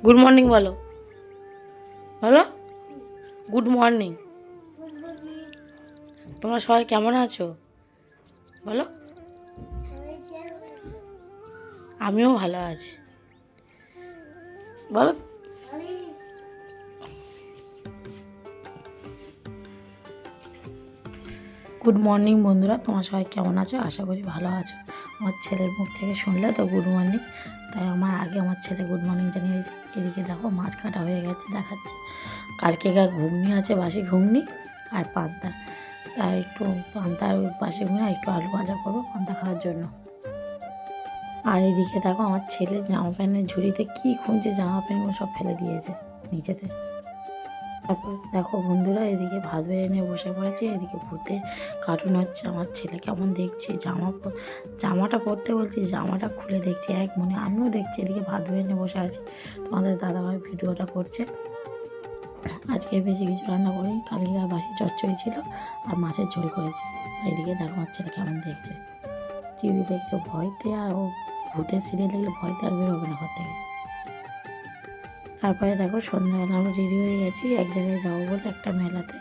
Good morning বলো, বলো good morning. তোমরা সবাই কেমন আছো বলো? আমিও ভালো আছি, বলো। গুড মর্নিং বন্ধুরা, তোমার সবাই কেমন আছো? আশা করি ভালো আছো। আমার ছেলের মুখ থেকে শুনলে তো গুড মর্নিং, তাই আমার আগে আমার ছেলে গুড মর্নিং জানিয়েছে। এদিকে দেখো মাছ কাটা হয়ে গেছে, দেখাচ্ছে। কালকে ঘুগনি আছে, বাসি ঘুগনি আর পান্তা, তাই একটু পান্তা আর বাসি ঘুগনি আর একটু আলু ভাজা করবো পান্তা খাওয়ার জন্য। আর এদিকে দেখো আমার ছেলে জামা প্যান্টের ঝুড়িতে কী খুঁজছে, জামা প্যান্টগুলো সব ফেলে দিয়েছে নিচেতে। তারপর দেখো বন্ধুরা, এদিকে ভাত বেড়ে নিয়ে বসে পড়েছে। এদিকে ভূতের কার্টুন হচ্ছে। আমার ছেলে কেমন দেখছে, জামাটা পরতে বলছি, জামাটা খুলে দেখছি এক মনে, আমিও দেখছি। এদিকে ভাত বেড়ে নিয়ে বসে আছি, তোমাদের দাদাভাই ভিডিওটা করছে। আজকে বেশি কিছু রান্না করিনি, কালকে আর বাসি চচ্চড়ি ছিল আর মাছের ঝোল করেছে। এদিকে দেখো আমার ছেলে কেমন দেখছে, টিভি দেখছে ভয়তে। আর ও ভূতের সিরিয়াল দেখলে ভয়তে আর বেরোবে না ঘর থেকে। তারপরে দেখো সন্ধ্যাবেলা আমরা রেডি হয়ে গেছি এক জায়গায় যাবো বলে, একটা মেলাতে।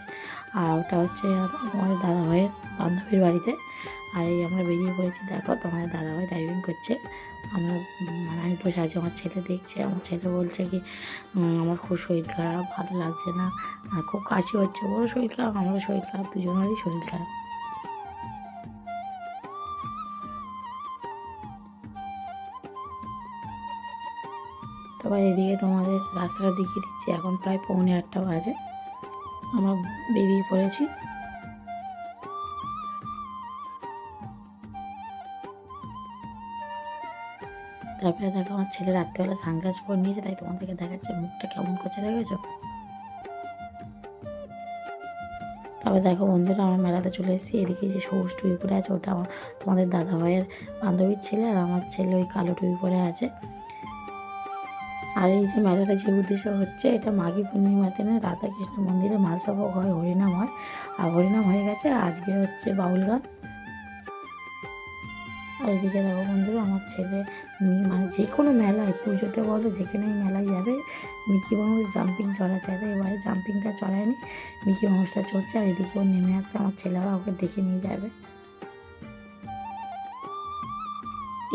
আর ওটা হচ্ছে তোমাদের দাদাভাইয়ের বান্ধবীর বাড়িতে। আর এই আমরা বেরিয়ে পড়েছি। দেখো তোমাদের দাদাভাই ড্রাইভিং করছে, আমরা আমি বসে আছি। আমার ছেলে দেখছে, আমার ছেলে বলছে কি আমার খুব শরীর খারাপ, ভালো লাগছে না, আর খুব কাশি হচ্ছে। ওরও শরীর খারাপ, আমারও শরীর খারাপ, দুজনেরই শরীর খারাপ। তারপর এদিকে তোমাদের রাস্তাটা দেখিয়ে দিচ্ছি। এখন প্রায় 7:45 বাজে, আমরা বেরিয়ে পড়েছি। তারপরে দেখো আমার ছেলে রাত্রেবেলা সানগ্লাস পরে নিয়েছে, তাই তোমাদেরকে দেখাচ্ছে মুখটা কেমন করছে, দেখেছো? তারপরে দেখো বন্ধুরা, আমার মেলাতে চলে এসেছি। এদিকে যে সবুজ টুপি পরে আছে ওটা আমার তোমাদের দাদাভাইয়ের বান্ধবীর ছেলে, আর আমার ছেলে ওই কালো টুপি পরে আছে। আর এই যে মেলাটা যে উদ্দেশ্য হচ্ছে, এটা মাঘী পূর্ণিমাতে রাধাকৃষ্ণ মন্দিরে মালসভোগ হয়, হরিনাম হয়। আর হরিনাম হয়ে গেছে, আজকে হচ্ছে বাউল গান। আর এদিকে দেখো বন্ধুরা, আমার ছেলে মানে যে কোনো মেলায়, পুজোতে বলো যেখানেই মেলায় যাবে, মিকি মাউস জাম্পিং চড়া চায়। এবারে জাম্পিংটা চড়ায়নি, মিকি মাউসটা চড়ছে। আর এদিকে ও নেমে আসছে, আমার ছেলেরা ওকে ডেকে নিয়ে যাবে।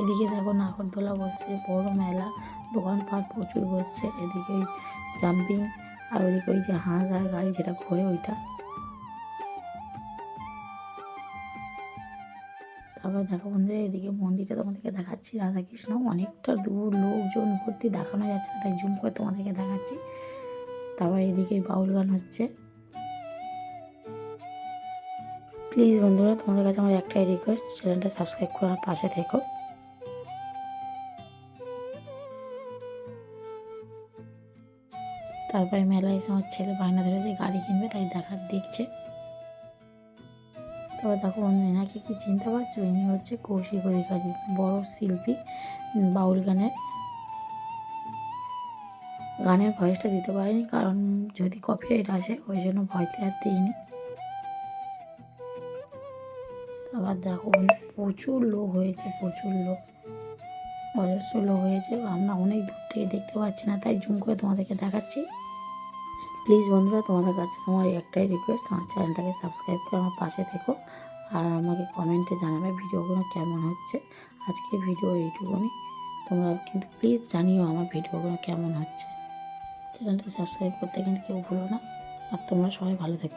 এদিকে দেখো নাগরদোলা বসছে, বড় মেলা, দোকানপাট প্রচুর বসছে। এদিকে ওই জাম্পিং, আর ওইদিকে ওই যে হাঁস আর গাড়ি যেটা ঘোরে ওইটা। তারপর দেখো বন্ধুরা, এদিকে মন্দিরটা তোমাদেরকে দেখাচ্ছি, রাধাকৃষ্ণ অনেকটা দূর, লোকজন ভর্তি, দেখানো যাচ্ছে না, তাই জুম করে তোমাদেরকে দেখাচ্ছি। তারপর এদিকে বাউল গান হচ্ছে। প্লিজ বন্ধুরা, তোমাদের কাছে আমার একটাই রিকোয়েস্ট, চ্যানেলটা সাবস্ক্রাইব করে আমার পাশে থেকো। তারপরে মেলায় এসে আমার ছেলে বায়না ধরেছে গাড়ি কিনবে, তাই দেখছে। তারপর দেখো বন্ধু, এনাকে কি চিনতে পারছো? ইনি হচ্ছে কৌশিক অধিকারী, বড় শিল্পী বাউল গানের ভয়েসটা দিতে পারিনি, কারণ যদি কপিরাইট আসে, ওই জন্য ভয়তে আর দিইনি। আবার দেখো বন্ধু, প্রচুর লোক হয়েছে, প্রচুর লোক, অজস্র লোক হয়েছে। আমরা অনেক দূর থেকে দেখতে পাচ্ছি না, তাই জুম করে তোমাদেরকে দেখাচ্ছি। প্লিজ বন্ধুরা, তোমাদের কাছে আমার একটাই রিকোয়েস্ট, আমার চ্যানেলটাকে সাবস্ক্রাইব করে আমার পাশে থেকো। আর আমাকে কমেন্টে জানাবে ভিডিওগুলো কেমন হচ্ছে। আজকে ভিডিও এইটুকুনি, তোমরা কিন্তু প্লিজ জানিও আমার ভিডিওগুলো কেমন হচ্ছে। চ্যানেলটা সাবস্ক্রাইব করতে কিন্তু কেউ ভুলো না। আর তোমরা সবাই ভালো থেকো।